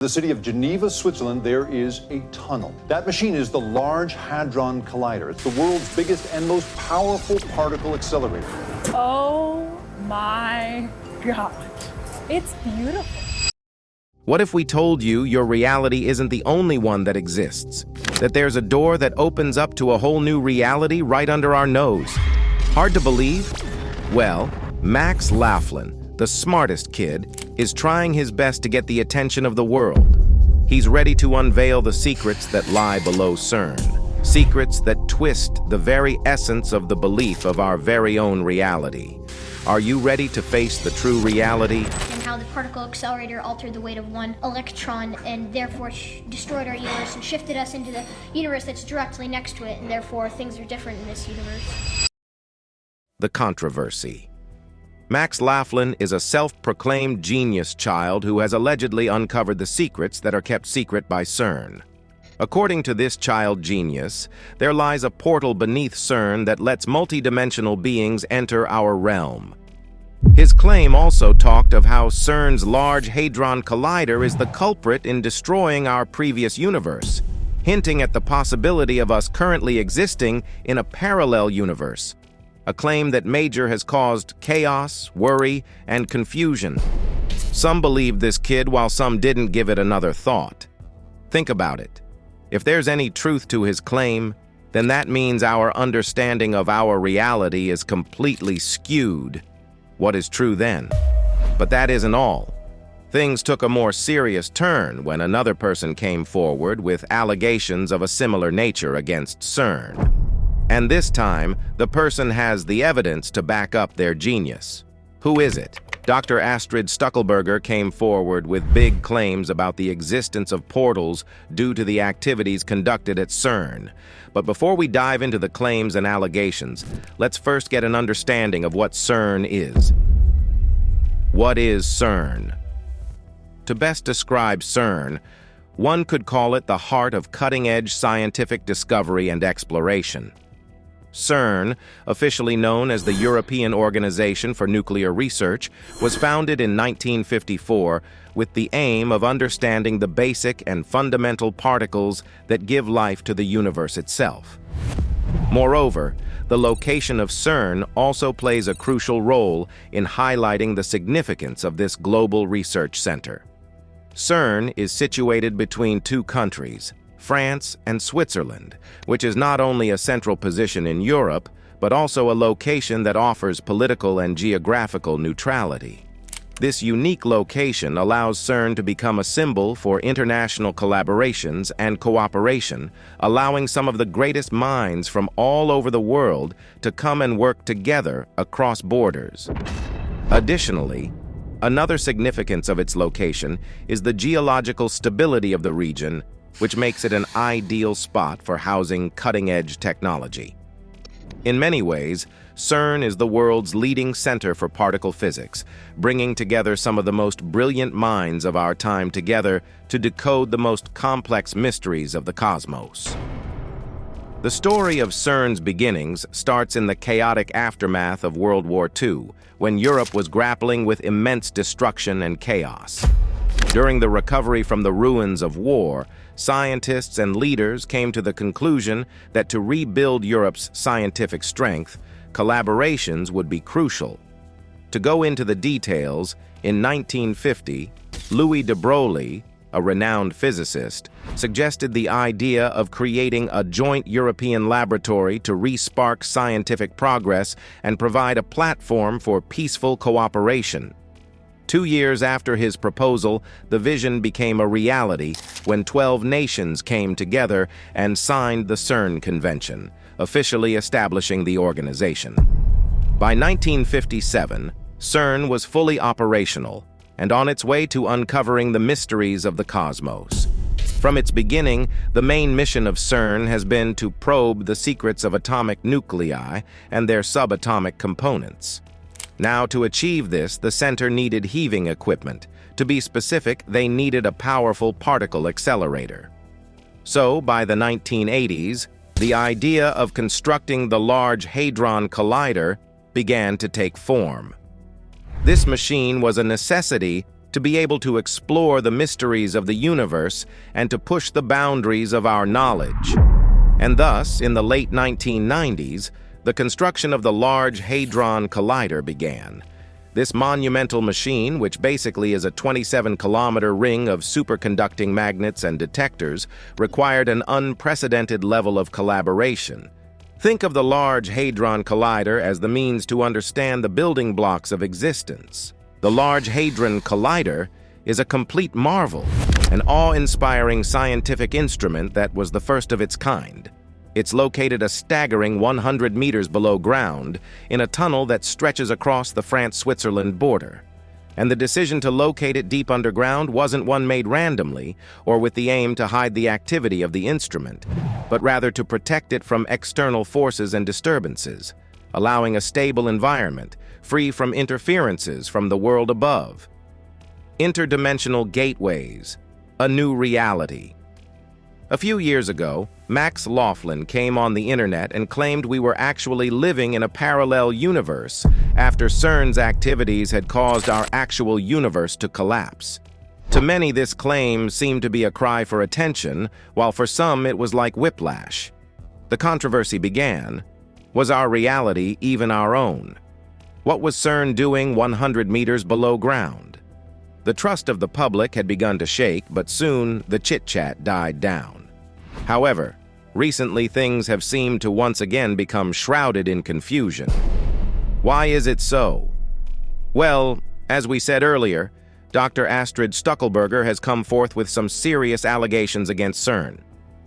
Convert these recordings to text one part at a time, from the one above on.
The city of Geneva, Switzerland, there is a tunnel. That machine is the Large Hadron Collider. It's the world's biggest and most powerful particle accelerator. Oh my God. It's beautiful. What if we told you your reality isn't the only one that exists? That there's a door that opens up to a whole new reality right under our nose? Hard to believe? Well, Max Laughlin, the smartest kid, is trying his best to get the attention of the world. He's ready to unveil the secrets that lie below CERN, secrets that twist the very essence of the belief of our very own reality. Are you ready to face the true reality? And how the particle accelerator altered the weight of one electron and therefore destroyed our universe and shifted us into the universe that's directly next to it, and therefore things are different in this universe. The controversy. Max Laughlin is a self-proclaimed genius child who has allegedly uncovered the secrets that are kept secret by CERN. According to this child genius, there lies a portal beneath CERN that lets multidimensional beings enter our realm. His claim also talked of how CERN's Large Hadron Collider is the culprit in destroying our previous universe, hinting at the possibility of us currently existing in a parallel universe. A claim that Major has caused chaos, worry, and confusion. Some believed this kid while some didn't give it another thought. Think about it. If there's any truth to his claim, then that means our understanding of our reality is completely skewed. What is true then? But that isn't all. Things took a more serious turn when another person came forward with allegations of a similar nature against CERN. And this time, the person has the evidence to back up their genius. Who is it? Dr. Astrid Stuckelberger came forward with big claims about the existence of portals due to the activities conducted at CERN. But before we dive into the claims and allegations, let's first get an understanding of what CERN is. What is CERN? To best describe CERN, one could call it the heart of cutting-edge scientific discovery and exploration. CERN, officially known as the European Organization for Nuclear Research, was founded in 1954 with the aim of understanding the basic and fundamental particles that give life to the universe itself. Moreover, the location of CERN also plays a crucial role in highlighting the significance of this global research center. CERN is situated between two countries, France and Switzerland, which is not only a central position in Europe, but also a location that offers political and geographical neutrality. This unique location allows CERN to become a symbol for international collaborations and cooperation, allowing some of the greatest minds from all over the world to come and work together across borders. Additionally, another significance of its location is the geological stability of the region, which makes it an ideal spot for housing cutting-edge technology. In many ways, CERN is the world's leading center for particle physics, bringing together some of the most brilliant minds of our time together to decode the most complex mysteries of the cosmos. The story of CERN's beginnings starts in the chaotic aftermath of World War II, when Europe was grappling with immense destruction and chaos. During the recovery from the ruins of war, scientists and leaders came to the conclusion that to rebuild Europe's scientific strength, collaborations would be crucial. To go into the details, in 1950, Louis de Broglie, a renowned physicist, suggested the idea of creating a joint European laboratory to re-spark scientific progress and provide a platform for peaceful cooperation. 2 years after his proposal, the vision became a reality when 12 nations came together and signed the CERN Convention, officially establishing the organization. By 1957, CERN was fully operational and on its way to uncovering the mysteries of the cosmos. From its beginning, the main mission of CERN has been to probe the secrets of atomic nuclei and their subatomic components. Now, to achieve this, the center needed heaving equipment. To be specific, they needed a powerful particle accelerator. So, by the 1980s, the idea of constructing the Large Hadron Collider began to take form. This machine was a necessity to be able to explore the mysteries of the universe and to push the boundaries of our knowledge. And thus, in the late 1990s, the construction of the Large Hadron Collider began. This monumental machine, which basically is a 27-kilometer ring of superconducting magnets and detectors, required an unprecedented level of collaboration. Think of the Large Hadron Collider as the means to understand the building blocks of existence. The Large Hadron Collider is a complete marvel, an awe-inspiring scientific instrument that was the first of its kind. It's located a staggering 100 meters below ground in a tunnel that stretches across the France-Switzerland border. And the decision to locate it deep underground wasn't one made randomly or with the aim to hide the activity of the instrument, but rather to protect it from external forces and disturbances, allowing a stable environment, free from interferences from the world above. Interdimensional gateways, a new reality. A few years ago, Max Laughlin came on the internet and claimed we were actually living in a parallel universe after CERN's activities had caused our actual universe to collapse. To many, this claim seemed to be a cry for attention, while for some it was like whiplash. The controversy began. Was our reality even our own? What was CERN doing 100 meters below ground? The trust of the public had begun to shake, but soon the chit-chat died down. However, recently things have seemed to once again become shrouded in confusion. Why is it so? Well, as we said earlier, Dr. Astrid Stuckelberger has come forth with some serious allegations against CERN.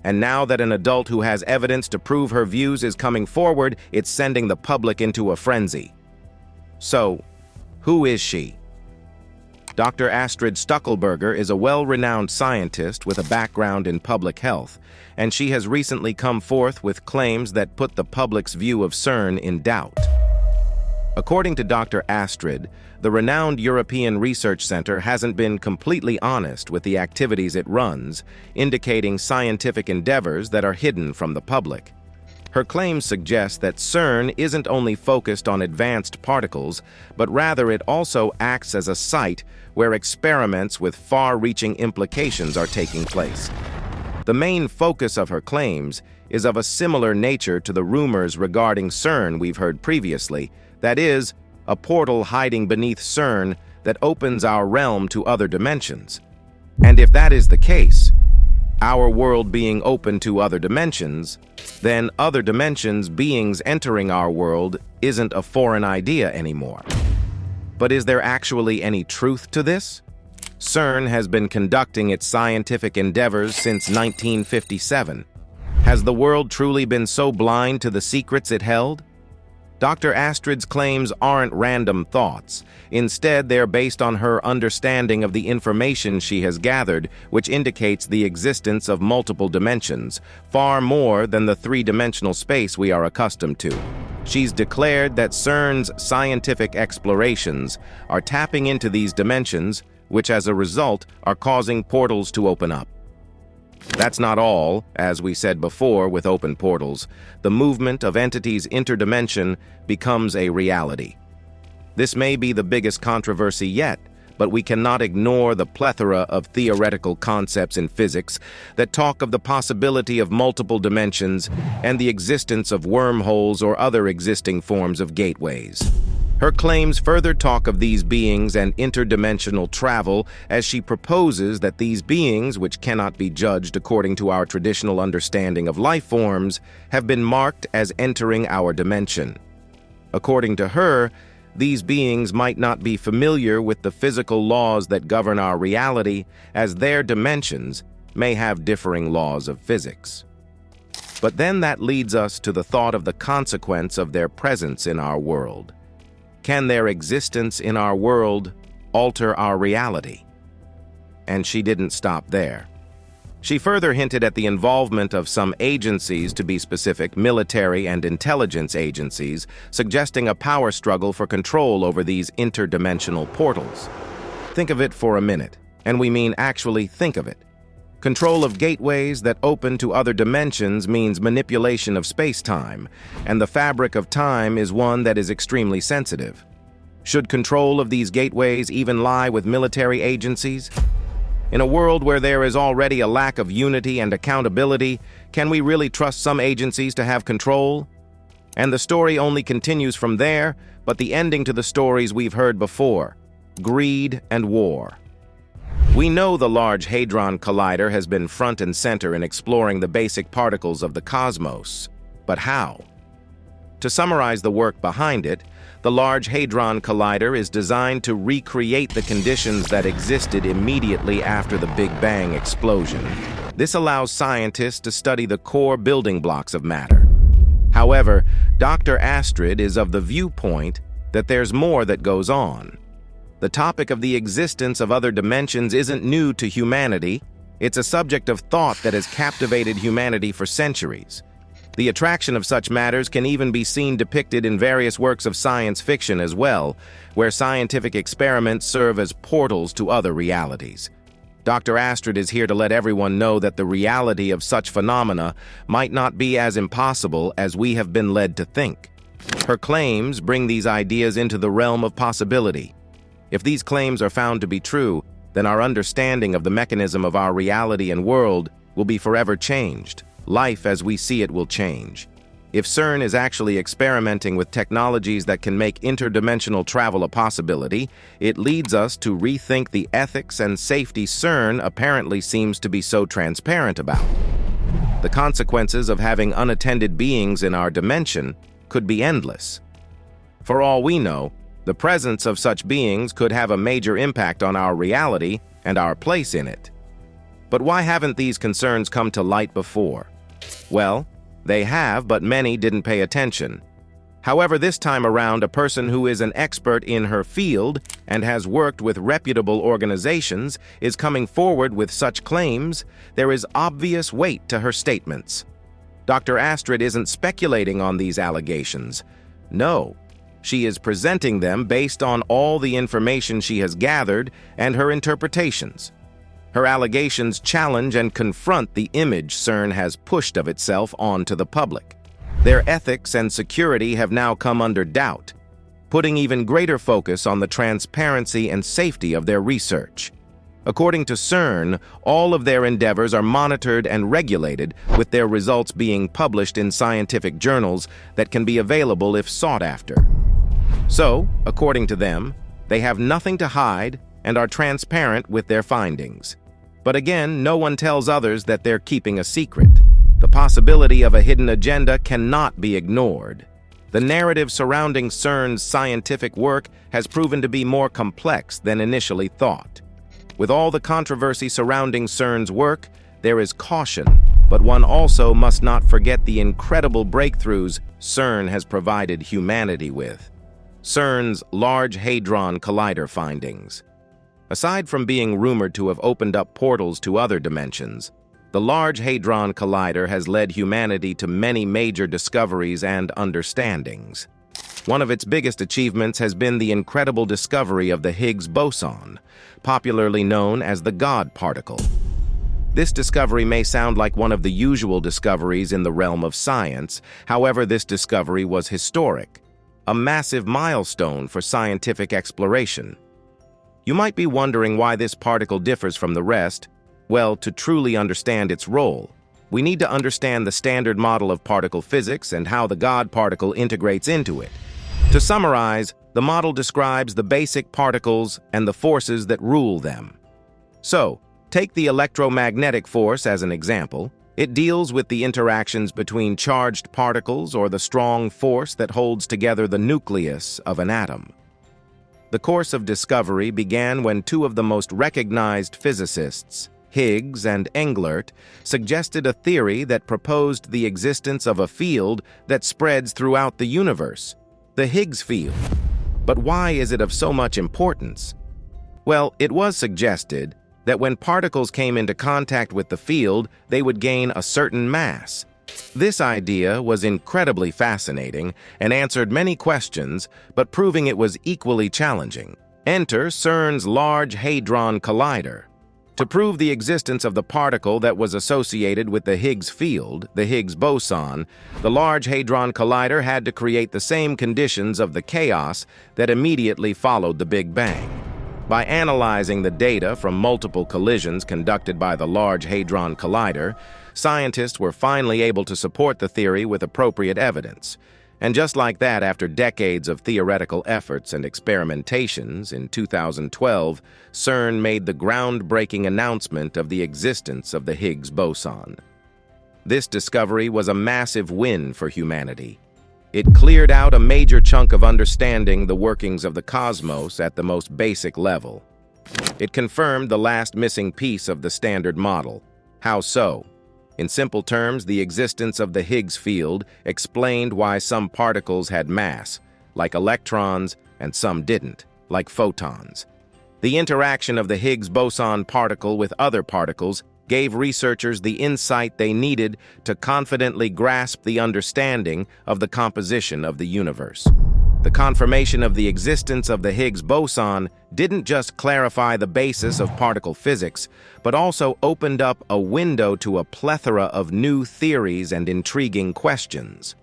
And now that an adult who has evidence to prove her views is coming forward, it's sending the public into a frenzy. So, who is she? Dr. Astrid Stuckelberger is a well-renowned scientist with a background in public health, and she has recently come forth with claims that put the public's view of CERN in doubt. According to Dr. Astrid, the renowned European Research Center hasn't been completely honest with the activities it runs, indicating scientific endeavors that are hidden from the public. Her claims suggest that CERN isn't only focused on advanced particles, but rather it also acts as a site where experiments with far-reaching implications are taking place. The main focus of her claims is of a similar nature to the rumors regarding CERN we've heard previously, that is, a portal hiding beneath CERN that opens our realm to other dimensions. And if that is the case, our world being open to other dimensions, then other dimensions beings entering our world isn't a foreign idea anymore. But is there actually any truth to this? CERN has been conducting its scientific endeavors since 1957. Has the world truly been so blind to the secrets it held? Dr. Astrid's claims aren't random thoughts. Instead, they're based on her understanding of the information she has gathered, which indicates the existence of multiple dimensions, far more than the three-dimensional space we are accustomed to. She's declared that CERN's scientific explorations are tapping into these dimensions, which as a result are causing portals to open up. That's not all. As we said before with open portals, the movement of entities interdimension becomes a reality. This may be the biggest controversy yet, but we cannot ignore the plethora of theoretical concepts in physics that talk of the possibility of multiple dimensions and the existence of wormholes or other existing forms of gateways. Her claims further talk of these beings and interdimensional travel, as she proposes that these beings, which cannot be judged according to our traditional understanding of life forms, have been marked as entering our dimension. According to her, these beings might not be familiar with the physical laws that govern our reality, as their dimensions may have differing laws of physics. But then that leads us to the thought of the consequence of their presence in our world. Can their existence in our world alter our reality? And she didn't stop there. She further hinted at the involvement of some agencies, to be specific, military and intelligence agencies, suggesting a power struggle for control over these interdimensional portals. Think of it for a minute, and we mean actually think of it. Control of gateways that open to other dimensions means manipulation of space-time, and the fabric of time is one that is extremely sensitive. Should control of these gateways even lie with military agencies? In a world where there is already a lack of unity and accountability, can we really trust some agencies to have control? And the story only continues from there, but the ending to the stories we've heard before: greed and war. We know the Large Hadron Collider has been front and center in exploring the basic particles of the cosmos. But how? To summarize the work behind it, the Large Hadron Collider is designed to recreate the conditions that existed immediately after the Big Bang explosion. This allows scientists to study the core building blocks of matter. However, Dr. Astrid is of the viewpoint that there's more that goes on. The topic of the existence of other dimensions isn't new to humanity. It's a subject of thought that has captivated humanity for centuries. The attraction of such matters can even be seen depicted in various works of science fiction as well, where scientific experiments serve as portals to other realities. Dr. Astrid is here to let everyone know that the reality of such phenomena might not be as impossible as we have been led to think. Her claims bring these ideas into the realm of possibility. If these claims are found to be true, then our understanding of the mechanism of our reality and world will be forever changed. Life as we see it will change. If CERN is actually experimenting with technologies that can make interdimensional travel a possibility, it leads us to rethink the ethics and safety CERN apparently seems to be so transparent about. The consequences of having unattended beings in our dimension could be endless. For all we know, the presence of such beings could have a major impact on our reality and our place in it. But why haven't these concerns come to light before? Well, they have, but many didn't pay attention. However, this time around, a person who is an expert in her field and has worked with reputable organizations is coming forward with such claims. There is obvious weight to her statements. Dr. Astrid isn't speculating on these allegations. No. She is presenting them based on all the information she has gathered and her interpretations. Her allegations challenge and confront the image CERN has pushed of itself onto the public. Their ethics and security have now come under doubt, putting even greater focus on the transparency and safety of their research. According to CERN, all of their endeavors are monitored and regulated, with their results being published in scientific journals that can be available if sought after. So, according to them, they have nothing to hide and are transparent with their findings. But again, no one tells others that they're keeping a secret. The possibility of a hidden agenda cannot be ignored. The narrative surrounding CERN's scientific work has proven to be more complex than initially thought. With all the controversy surrounding CERN's work, there is caution, but one also must not forget the incredible breakthroughs CERN has provided humanity with. CERN's Large Hadron Collider findings. Aside from being rumored to have opened up portals to other dimensions, the Large Hadron Collider has led humanity to many major discoveries and understandings. One of its biggest achievements has been the incredible discovery of the Higgs boson, popularly known as the God particle. This discovery may sound like one of the usual discoveries in the realm of science. However, this discovery was historic, a massive milestone for scientific exploration. You might be wondering why this particle differs from the rest. Well, to truly understand its role, we need to understand the standard model of particle physics and how the God particle integrates into it. To summarize, the model describes the basic particles and the forces that rule them. So, take the electromagnetic force as an example. It deals with the interactions between charged particles or the strong force that holds together the nucleus of an atom. The course of discovery began when two of the most recognized physicists, Higgs and Englert, suggested a theory that proposed the existence of a field that spreads throughout the universe, the Higgs field. But why is it of so much importance? Well, it was suggested that when particles came into contact with the field, they would gain a certain mass. This idea was incredibly fascinating and answered many questions, but proving it was equally challenging. Enter CERN's Large Hadron Collider. To prove the existence of the particle that was associated with the Higgs field, the Higgs boson, the Large Hadron Collider had to create the same conditions of the chaos that immediately followed the Big Bang. By analyzing the data from multiple collisions conducted by the Large Hadron Collider, scientists were finally able to support the theory with appropriate evidence. And just like that, after decades of theoretical efforts and experimentations, in 2012, CERN made the groundbreaking announcement of the existence of the Higgs boson. This discovery was a massive win for humanity. It cleared out a major chunk of understanding the workings of the cosmos at the most basic level. It confirmed the last missing piece of the Standard Model. How so? In simple terms, the existence of the Higgs field explained why some particles had mass, like electrons, and some didn't, like photons. The interaction of the Higgs boson particle with other particles gave researchers the insight they needed to confidently grasp the understanding of the composition of the universe. The confirmation of the existence of the Higgs boson didn't just clarify the basis of particle physics, but also opened up a window to a plethora of new theories and intriguing questions.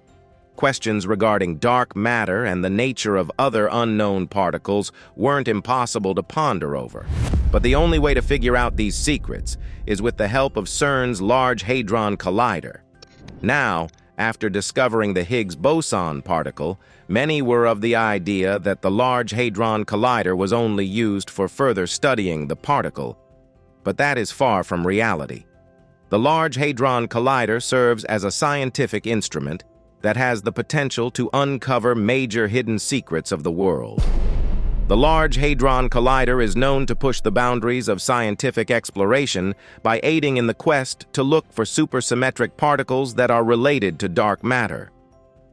Questions regarding dark matter and the nature of other unknown particles weren't impossible to ponder over. But the only way to figure out these secrets is with the help of CERN's Large Hadron Collider. Now, after discovering the Higgs boson particle, many were of the idea that the Large Hadron Collider was only used for further studying the particle. But that is far from reality. The Large Hadron Collider serves as a scientific instrument that has the potential to uncover major hidden secrets of the world. The Large Hadron Collider is known to push the boundaries of scientific exploration by aiding in the quest to look for supersymmetric particles that are related to dark matter.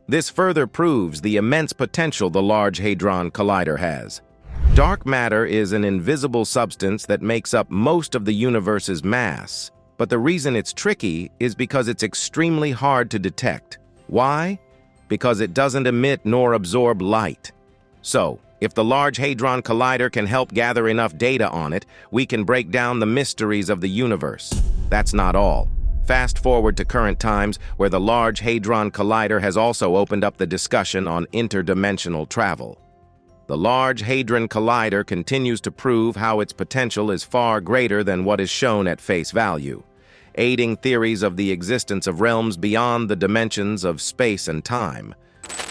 This further proves the immense potential the Large Hadron Collider has. Dark matter is an invisible substance that makes up most of the universe's mass, but the reason it's tricky is because it's extremely hard to detect. Why? Because it doesn't emit nor absorb light. So, if the Large Hadron Collider can help gather enough data on it, we can break down the mysteries of the universe. That's not all. Fast forward to current times, where the Large Hadron Collider has also opened up the discussion on interdimensional travel. The Large Hadron Collider continues to prove how its potential is far greater than what is shown at face value, aiding theories of the existence of realms beyond the dimensions of space and time.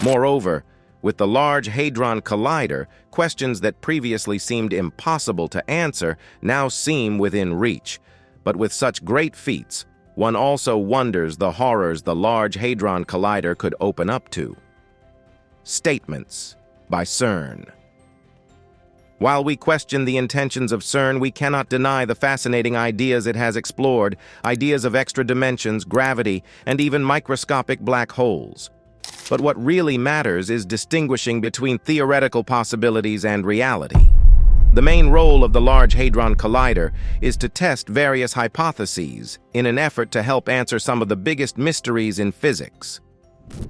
Moreover, with the Large Hadron Collider, questions that previously seemed impossible to answer now seem within reach. But with such great feats, one also wonders the horrors the Large Hadron Collider could open up to. Statements by CERN. While we question the intentions of CERN, we cannot deny the fascinating ideas it has explored, ideas of extra dimensions, gravity, and even microscopic black holes. But what really matters is distinguishing between theoretical possibilities and reality. The main role of the Large Hadron Collider is to test various hypotheses in an effort to help answer some of the biggest mysteries in physics.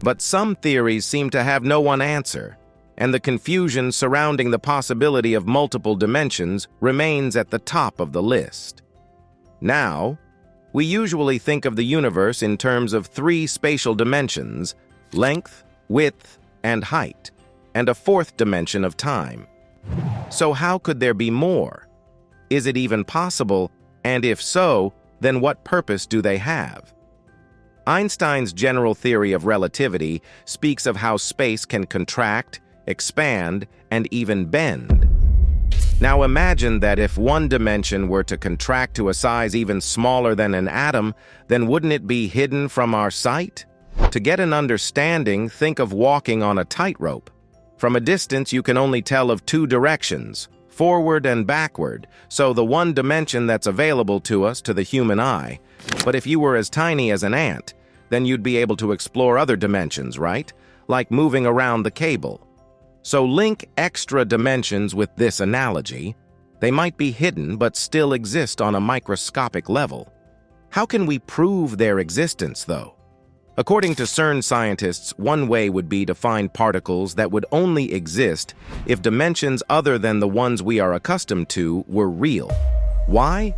But some theories seem to have no one answer, and the confusion surrounding the possibility of multiple dimensions remains at the top of the list. Now, we usually think of the universe in terms of three spatial dimensions: length, width, and height, and a fourth dimension of time. So how could there be more? Is it even possible? And if so, then what purpose do they have? Einstein's general theory of relativity speaks of how space can contract, expand, and even bend. Now imagine that if one dimension were to contract to a size even smaller than an atom, then wouldn't it be hidden from our sight? To get an understanding, think of walking on a tightrope. From a distance, you can only tell of two directions, forward and backward, so the one dimension that's available to us, to the human eye. But if you were as tiny as an ant, then you'd be able to explore other dimensions, right? Like moving around the cable. So link extra dimensions with this analogy. They might be hidden but still exist on a microscopic level. How can we prove their existence, though? According to CERN scientists, one way would be to find particles that would only exist if dimensions other than the ones we are accustomed to were real. Why?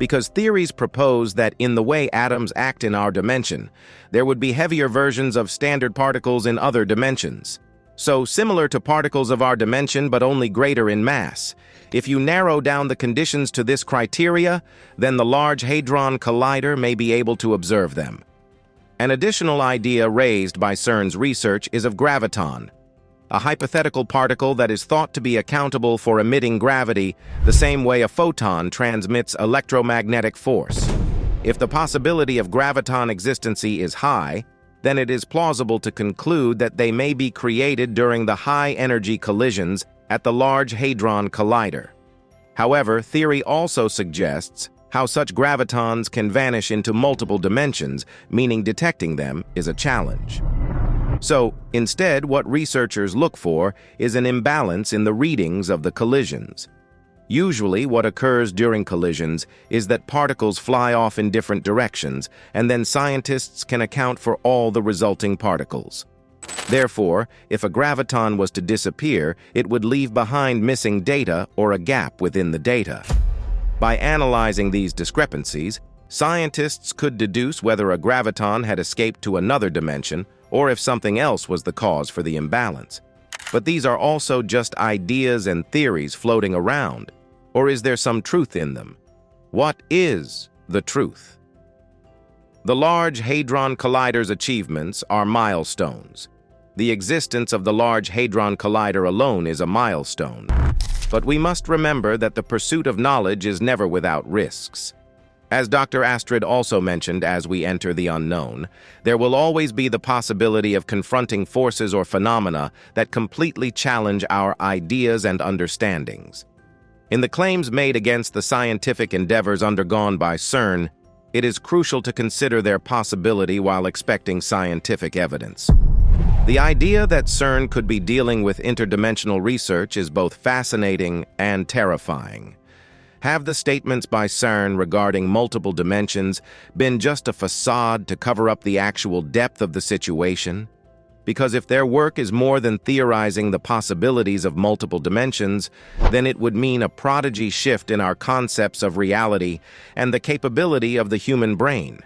because theories propose that in the way atoms act in our dimension, there would be heavier versions of standard particles in other dimensions. So, similar to particles of our dimension but only greater in mass. If you narrow down the conditions to this criteria, then the Large Hadron Collider may be able to observe them. An additional idea raised by CERN's research is of graviton, a hypothetical particle that is thought to be accountable for emitting gravity the same way a photon transmits electromagnetic force. If the possibility of graviton existency is high, then it is plausible to conclude that they may be created during the high-energy collisions at the Large Hadron Collider. However, theory also suggests how such gravitons can vanish into multiple dimensions, meaning detecting them is a challenge. So, instead, what researchers look for is an imbalance in the readings of the collisions. Usually, what occurs during collisions is that particles fly off in different directions, and then scientists can account for all the resulting particles. Therefore, if a graviton was to disappear, it would leave behind missing data or a gap within the data. By analyzing these discrepancies, scientists could deduce whether a graviton had escaped to another dimension or if something else was the cause for the imbalance. But these are also just ideas and theories floating around. Or is there some truth in them? What is the truth? The Large Hadron Collider's achievements are milestones. The existence of the Large Hadron Collider alone is a milestone. But we must remember that the pursuit of knowledge is never without risks. As Dr. Astrid also mentioned as we enter the unknown, there will always be the possibility of confronting forces or phenomena that completely challenge our ideas and understandings. In the claims made against the scientific endeavors undergone by CERN, it is crucial to consider their possibility while expecting scientific evidence. The idea that CERN could be dealing with interdimensional research is both fascinating and terrifying. Have the statements by CERN regarding multiple dimensions been just a facade to cover up the actual depth of the situation? Because if their work is more than theorizing the possibilities of multiple dimensions, then it would mean a prodigy shift in our concepts of reality and the capability of the human brain.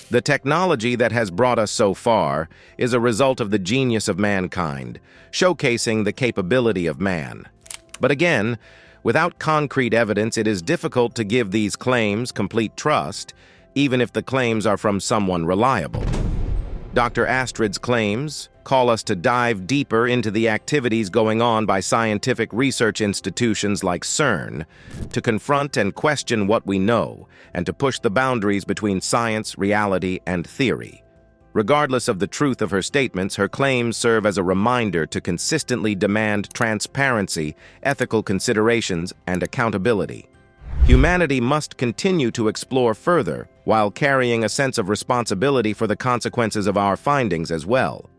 The technology that has brought us so far is a result of the genius of mankind, showcasing the capability of man. But again, without concrete evidence, it is difficult to give these claims complete trust, even if the claims are from someone reliable. Dr. Astrid's claims call us to dive deeper into the activities going on by scientific research institutions like CERN, to confront and question what we know, and to push the boundaries between science, reality, and theory. Regardless of the truth of her statements, her claims serve as a reminder to consistently demand transparency, ethical considerations, and accountability. Humanity must continue to explore further, while carrying a sense of responsibility for the consequences of our findings as well.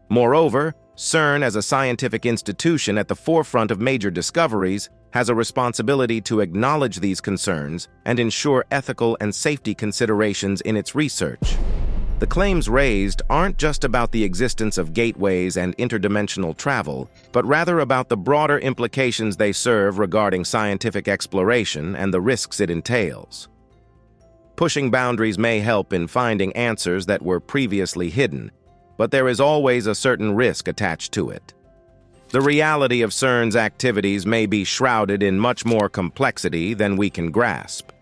Moreover, CERN, as a scientific institution at the forefront of major discoveries, has a responsibility to acknowledge these concerns and ensure ethical and safety considerations in its research. The claims raised aren't just about the existence of gateways and interdimensional travel, but rather about the broader implications they serve regarding scientific exploration and the risks it entails. Pushing boundaries may help in finding answers that were previously hidden, but there is always a certain risk attached to it. The reality of CERN's activities may be shrouded in much more complexity than we can grasp.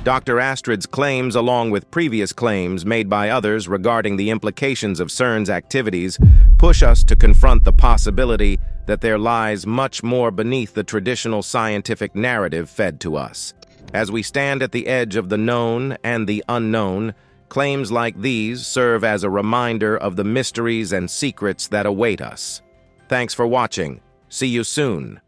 Dr. Astrid's claims, along with previous claims made by others regarding the implications of CERN's activities, push us to confront the possibility that there lies much more beneath the traditional scientific narrative fed to us. As we stand at the edge of the known and the unknown, claims like these serve as a reminder of the mysteries and secrets that await us. Thanks for watching. See you soon.